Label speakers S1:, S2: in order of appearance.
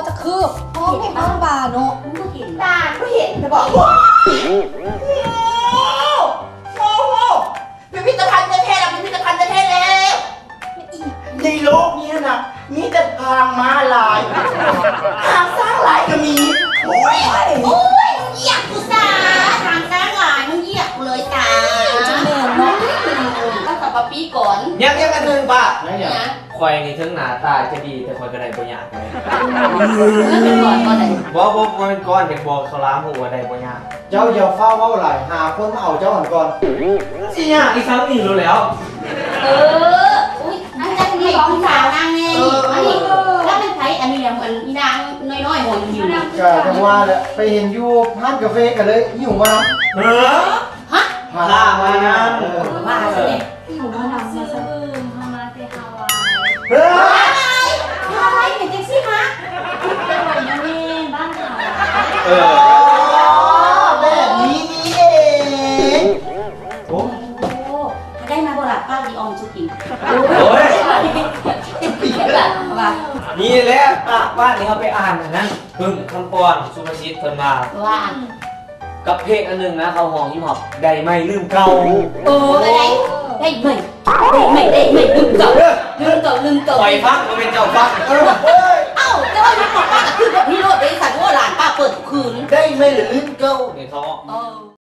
S1: จะคือพ่อแม่บ้านบาเนาะ
S2: มึงก็เห็น
S3: ตาก็เห็นแต่บอกโอ้โหพิพิธภัณฑ์ประเทศแล้วพิพิธภัณฑ์ประเทศแล้วในโลกนี้นะมีแต่ทางม้าลายทางสร้างลายก็มีโอ้ยเหยียบกูซาทางสร้างลายมึงเหยียบกูเลยตา
S1: จะแม่เนาะ
S2: ตั้งแต่ป๊าปี้ก่อน
S3: ยังกันหนึ่งป่ะ
S4: นั่นอย่างควายนี่ทั้งหน้าตาจะดีแต่ควายก็ได้บ่ยากเลย
S2: แล้วเป็นก่อนก่อนไหน
S4: บ่มันก้อนเด็กบอกเขาล้ามหัวได้บ่ยาก
S5: เจ้าอย่าเฝ้าเว้าหลายหาคนมาเอาเจ้าหันก่อน
S4: สิยากอีกครั้งนี่รู้แล้ว
S2: อุ้ยนั่นจะมีสองสาวนั่งไงอันนี้แล้วเป็นไผอันนี้เหมือนอีนางน้อยๆหอนอยู่
S5: ก็จังว่าแหละไปเห็นอยู่ร้านกาแฟกันเลยหิวมา
S4: เออ
S2: ฮะ
S4: ลามานะ
S2: ว่าสิเนี่ย
S1: อยู่มานำมาซะ
S5: เฮ้ย
S2: อะไรเห็นแท็กซี่ฮะ
S4: เออ
S5: แบบนี้นี่เอง
S4: โอ้
S2: โอ้ได้มาบ่ล่ะป้าดีออมสุกิน
S4: โอ้ย
S2: ปีกละว่า
S4: นี่แหละบ้านนี้เขาไปอ่านอันนั้นพึ่งคำปอนสุภาษิตเพิ่นมา
S2: ว่า
S4: กับเพลงอันหนึงนะเขาห้องฮิปฮอปได้ไม่ลืมเก่า
S2: อะไรได้ไม่ลืมเก่าลืมเก่า
S4: ปล่อยฟังมันเป็นเจ้าฟัง
S2: เอ้าแต่ว่าพี่บอกป้าก็คือแบบพี่โรดบริษัทว่าหลานป้าเปิดทุกคืน
S5: ได้ไหมหรือลิ้นเก้า
S4: เดี๋ยวเขา
S2: เออ